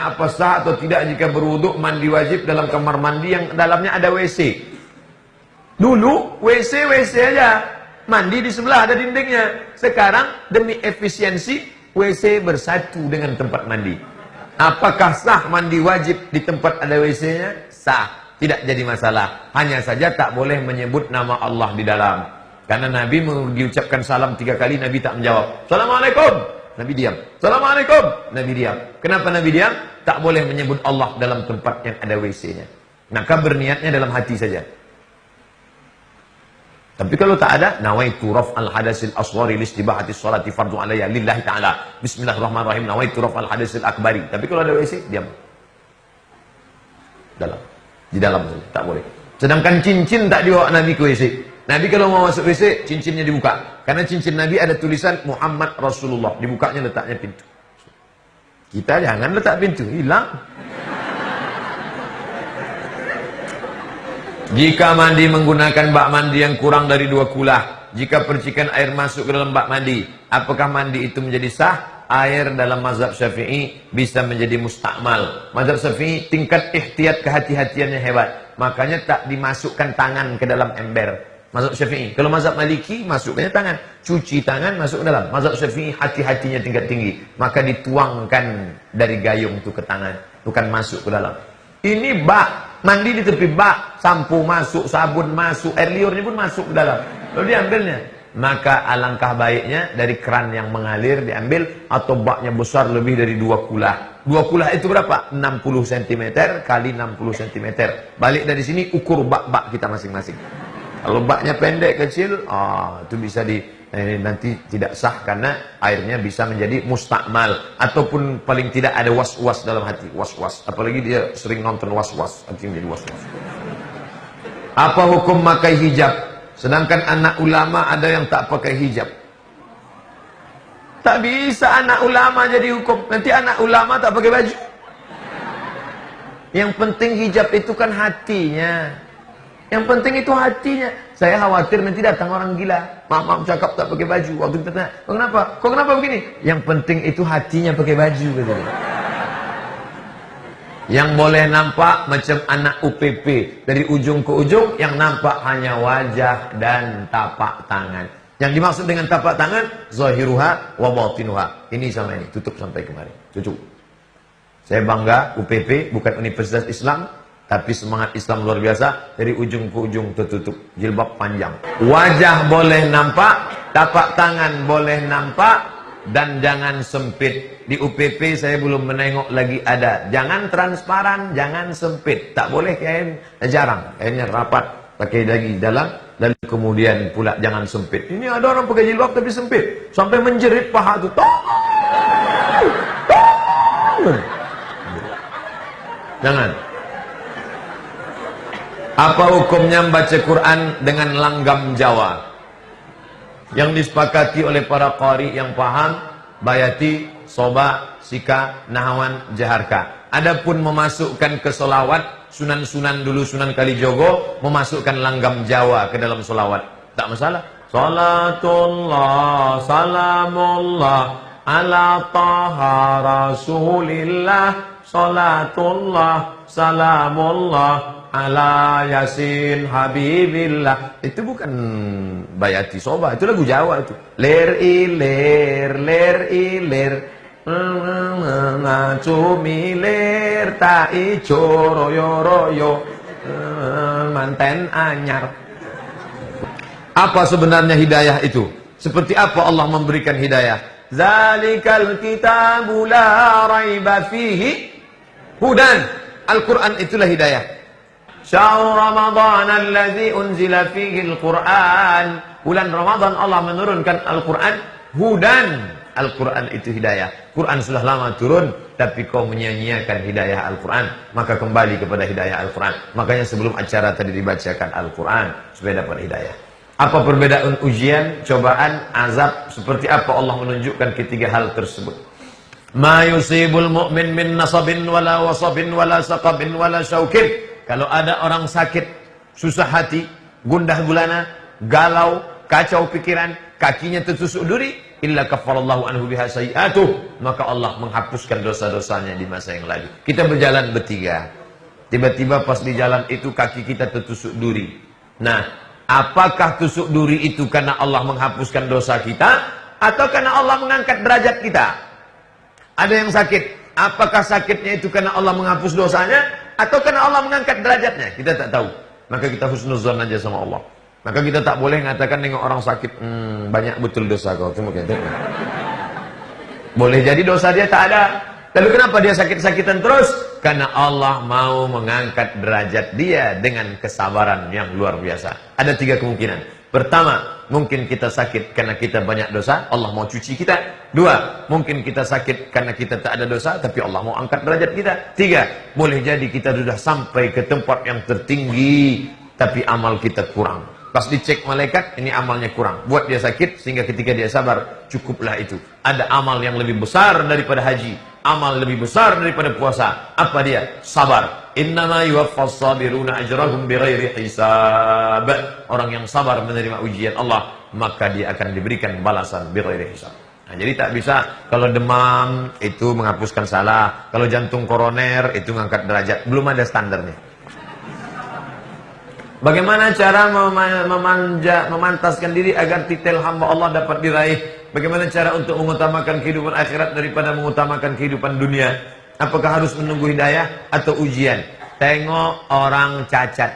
bertanya apa sah atau tidak jika berwuduk mandi wajib dalam kamar mandi yang dalamnya ada WC. Dulu WC aja, mandi di sebelah ada dindingnya. Sekarang demi efisiensi WC bersatu dengan tempat mandi. Apakah sah mandi wajib di tempat ada WC-nya? Sah, tidak jadi masalah. Hanya saja tak boleh menyebut nama Allah di dalam. Karena Nabi diucapkan salam 3 kali, Nabi tak menjawab. Assalamualaikum. Nabi diam. Assalamualaikum. Nabi diam. Kenapa Nabi diam? Tak boleh menyebut Allah dalam tempat yang ada WC-nya. Maka berniatnya dalam hati saja. Tapi kalau tak ada, nawaitu raf'al hadasil asghari listibahati sholati fardhu alayya lillahi ta'ala. Bismillahirrahmanirrahim. Nawaitu raf'al hadasil akbari. Tapi kalau ada WC, diam. Dalam. Di dalam saja, tak boleh. Sedangkan cincin tak dibawa Nabi ke WC. Nabi kalau mau masuk WC, cincinnya dibuka. Karena cincin Nabi ada tulisan Muhammad Rasulullah. Dibukanya letaknya pintu. Kita jangan letak pintu, hilang. Jika mandi menggunakan bak mandi yang kurang dari 2 kulah, jika percikan air masuk ke dalam bak mandi, apakah mandi itu menjadi sah? Air dalam mazhab Syafi'i bisa menjadi mustakmal. Mazhab Syafi'i tingkat ihtiyat kehati-hatiannya hebat. Makanya tak dimasukkan tangan ke dalam ember. Mazhab Syafi'i. Kalau mazhab Maliki masuknya tangan, cuci tangan masuk ke dalam. Mazhab Syafi'i hati-hatinya tingkat tinggi. Maka dituangkan dari gayung itu ke tangan, bukan masuk ke dalam. Ini bak, mandi di tepi bak, sampo masuk, sabun masuk, air liurnya pun masuk ke dalam. Lalu diambilnya. Maka alangkah baiknya dari keran yang mengalir diambil, atau baknya besar lebih dari 2 kulah. 2 kulah itu berapa? 60 cm kali 60 cm. Balik dari sini ukur bak-bak kita masing-masing. Kalau baknya pendek kecil, itu bisa nanti tidak sah karena airnya bisa menjadi mustakmal, ataupun paling tidak ada was-was dalam hati, was-was. Apalagi dia sering nonton was-was, hati menjadi was-was. Apa hukum pakai hijab? Sedangkan anak ulama ada yang tak pakai hijab. Tak bisa anak ulama jadi hukum. Nanti anak ulama tak pakai baju. Yang penting hijab itu kan hatinya. Yang penting itu hatinya. Saya khawatir nanti datang orang gila. Maaf cakap tak pakai baju. Waktu kita tanya, kok kenapa? Kok kenapa begini? Yang penting itu hatinya pakai baju. Katanya. Yang boleh nampak macam anak UPP. Dari ujung ke ujung, yang nampak hanya wajah dan tapak tangan. Yang dimaksud dengan tapak tangan, zahiruha wa batinuha. Ini sama ini, tutup sampai kemarin. Cukup. Saya bangga, UPP bukan Universitas Islam, tapi semangat Islam luar biasa. Dari ujung ke ujung tertutup, jilbab panjang. Wajah boleh nampak, tapak tangan boleh nampak, dan jangan sempit. Di UPP saya belum menengok lagi ada. Jangan transparan, jangan sempit. Tak boleh kain, jarang. Kainnya rapat, pakai lagi dalam, dan kemudian pula jangan sempit. Ini ada orang pakai jilbab tapi sempit, sampai menjerit paha tu. Jangan. Apa hukumnya membaca Quran dengan langgam Jawa? Yang disepakati oleh para qari yang paham, bayati, soba, sika, nahawan, jaharka. Adapun memasukkan ke solawat, sunan-sunan dulu, Sunan Kalijogo memasukkan langgam Jawa ke dalam solawat, tak masalah. Salatullah, salamullah, ala taha rasulillah. Salatullah, salamullah, ala yasin habibillah. Itu bukan bayati soba, itu lagu Jawa itu. Ler ilir cumi ler ta ijo royo manten anyar. Apa sebenarnya hidayah itu? Seperti apa Allah memberikan hidayah? Zalikal kitabu la raiba fihi hudan. Al-Quran itulah hidayah. Syahr Ramadan alladzi unzila fihi al-Quran. Bulan Ramadan Allah menurunkan Al-Quran. Hudan. Al-Quran itu hidayah. Quran sudah lama turun, tapi kau menyia-nyiakan hidayah Al-Quran. Maka kembali kepada hidayah Al-Quran. Makanya sebelum acara tadi dibacakan Al-Quran supaya dapat hidayah. Apa perbedaan ujian, cobaan, azab? Seperti apa Allah menunjukkan ketiga hal tersebut? Ma yusibul mu'min min nasabin wala wasabin wala saqabin wala syaukin. Kalau ada orang sakit, susah hati, gundah gulana, galau, kacau pikiran, kakinya tertusuk duri, illa kaffarallahu anhu biha sayi'atuh, maka Allah menghapuskan dosa-dosanya di masa yang lalu. Kita berjalan bertiga, tiba-tiba pas di jalan itu kaki kita tertusuk duri. Nah, apakah tusuk duri itu karena Allah menghapuskan dosa kita, atau karena Allah mengangkat derajat kita? Ada yang sakit, apakah sakitnya itu karena Allah menghapus dosanya, atau karena Allah mengangkat derajatnya? Kita tak tahu. Maka kita husnuzan aja sama Allah. Maka kita tak boleh mengatakan dengan orang sakit, banyak betul dosa kau. Boleh jadi dosa dia tak ada. Lalu kenapa dia sakit-sakitan terus? Karena Allah mau mengangkat derajat dia dengan kesabaran yang luar biasa. Ada 3 kemungkinan. Pertama, mungkin kita sakit karena kita banyak dosa, Allah mau cuci kita. 2, mungkin kita sakit karena kita tak ada dosa, tapi Allah mau angkat derajat kita. 3, boleh jadi kita sudah sampai ke tempat yang tertinggi, tapi amal kita kurang. Pas dicek malaikat, ini amalnya kurang. Buat dia sakit, sehingga ketika dia sabar, cukuplah itu. Ada amal yang lebih besar daripada haji, amal lebih besar daripada puasa. Apa dia? Sabar. Innama yuwaffas sabiruna ajrahum bighairi hisab. Orang yang sabar menerima ujian Allah, maka dia akan diberikan balasan bighairi hisab. Nah, jadi tak bisa kalau demam itu menghapuskan salah, kalau jantung koroner itu mengangkat derajat. Belum ada standarnya. Bagaimana cara memantaskan diri agar titel hamba Allah dapat diraih? Bagaimana cara untuk mengutamakan kehidupan akhirat daripada mengutamakan kehidupan dunia? Apakah harus menunggu hidayah atau ujian? Tengok orang cacat.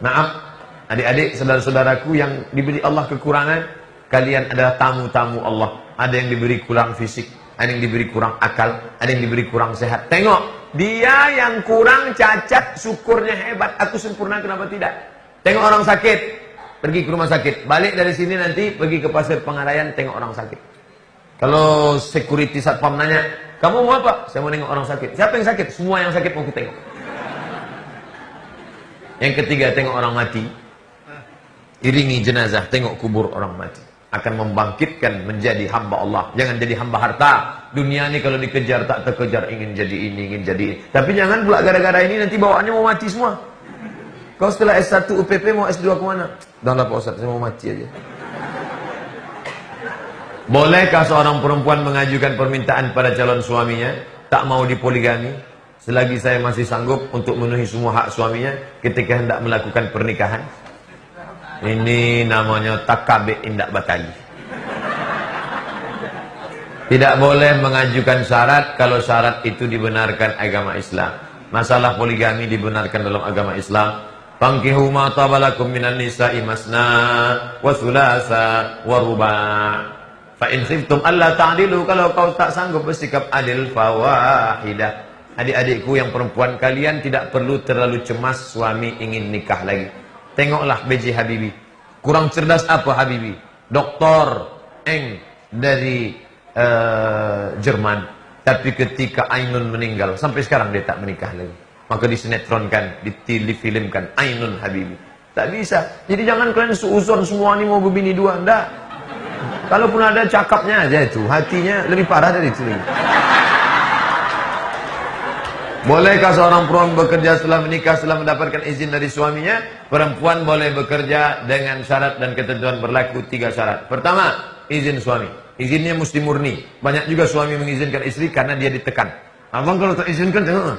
Maaf, adik-adik, saudara-saudaraku yang diberi Allah kekurangan, kalian adalah tamu-tamu Allah. Ada yang diberi kurang fisik, ada yang diberi kurang akal, ada yang diberi kurang sehat. Tengok, dia yang kurang cacat, syukurnya hebat. Aku sempurna, kenapa tidak? Tengok orang sakit, pergi ke rumah sakit. Balik dari sini nanti pergi ke Pasir Pengarayan, tengok orang sakit. Kalau security satpam nanya, kamu mau apa? Saya mau nengok orang sakit. Siapa yang sakit? Semua yang sakit mau kita tengok. Yang ketiga, tengok orang mati. Iringi jenazah, tengok kubur orang mati. Akan membangkitkan menjadi hamba Allah. Jangan jadi hamba harta. Dunia ini kalau dikejar tak terkejar, ingin jadi ini, ingin jadi ini. Tapi jangan pula gara-gara ini nanti bawaannya mau mati semua. Kau setelah S1 UPP mau S2 kemana? Dah lah Pak Ustaz, saya mau mati aja. Bolehkah seorang perempuan mengajukan permintaan pada calon suaminya tak mau dipoligami selagi saya masih sanggup untuk memenuhi semua hak suaminya ketika hendak melakukan pernikahan? Ini namanya takabe indak batali. Tidak boleh mengajukan syarat kalau syarat itu dibenarkan agama Islam. Masalah poligami dibenarkan dalam agama Islam. Fankihu ma tabalakum minan nisa'i masna wa thulatha wa ruba'. Fa in khiftum alla ta'dilu, kalau kau tak sanggup bersikap adil fawahidah. Adik-adikku yang perempuan, kalian tidak perlu terlalu cemas suami ingin nikah lagi. Tengoklah B.J. Habibie. Kurang cerdas apa Habibie? Doktor dari Jerman. Tapi ketika Ainun meninggal, sampai sekarang dia tak menikah lagi. Maka disinetronkan, difilmkan Ainun Habibie. Tak bisa. Jadi jangan kalian seuzon semua ini mau berbini dua. Enggak. Kalaupun ada cakapnya aja itu, hatinya lebih parah dari itu. Bolehkah seorang perempuan bekerja setelah menikah setelah mendapatkan izin dari suaminya? Perempuan boleh bekerja dengan syarat dan ketentuan berlaku 3 syarat. Pertama, izin suami. Izinnya mesti murni. Banyak juga suami mengizinkan istri karena dia ditekan. Abang kalau tak izinkan tengok.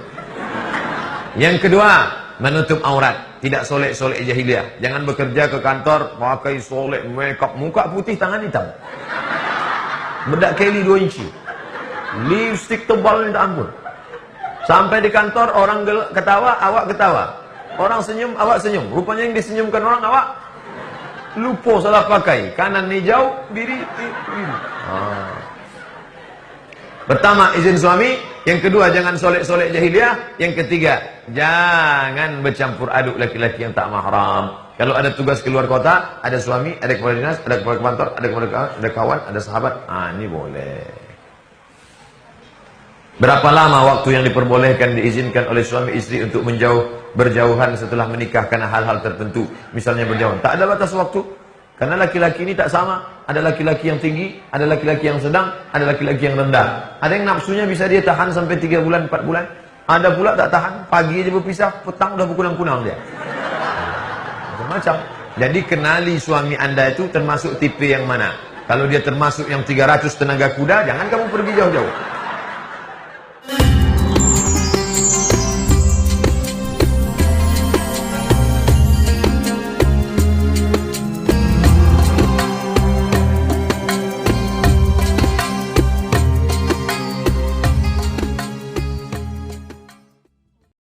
Yang kedua, menutup aurat. Tidak solek-solek jahiliah. Jangan bekerja ke kantor pakai solek, makeup, muka putih, tangan hitam. Bedak Kelly 2 inci. Lipstick tebal minta ampun. Sampai di kantor orang ketawa, awak ketawa. Orang senyum, awak senyum. Rupanya yang disenyumkan orang, awak lupa salah pakai. Kanan hijau, kiri biru. Pertama, izin suami. Yang kedua, jangan solek-solek jahiliah. Yang ketiga, jangan bercampur aduk laki-laki yang tak mahram. Kalau ada tugas keluar kota, ada suami, ada kepala dinas, ada kepala kantor, ada kawan, ada sahabat. Ini boleh. Berapa lama waktu yang diperbolehkan diizinkan oleh suami istri untuk berjauhan setelah menikah karena hal-hal tertentu? Misalnya berjauhan. Tak ada batas waktu. Karena laki-laki ini tak sama. Ada laki-laki yang tinggi, ada laki-laki yang sedang, ada laki-laki yang rendah. Ada yang nafsunya bisa dia tahan sampai 3 bulan, 4 bulan. Ada pula tak tahan, pagi aja berpisah, petang udah berkunang-kunang dia. Macam-macam. Jadi kenali suami anda itu termasuk tipe yang mana. Kalau dia termasuk yang 300 tenaga kuda, jangan kamu pergi jauh-jauh.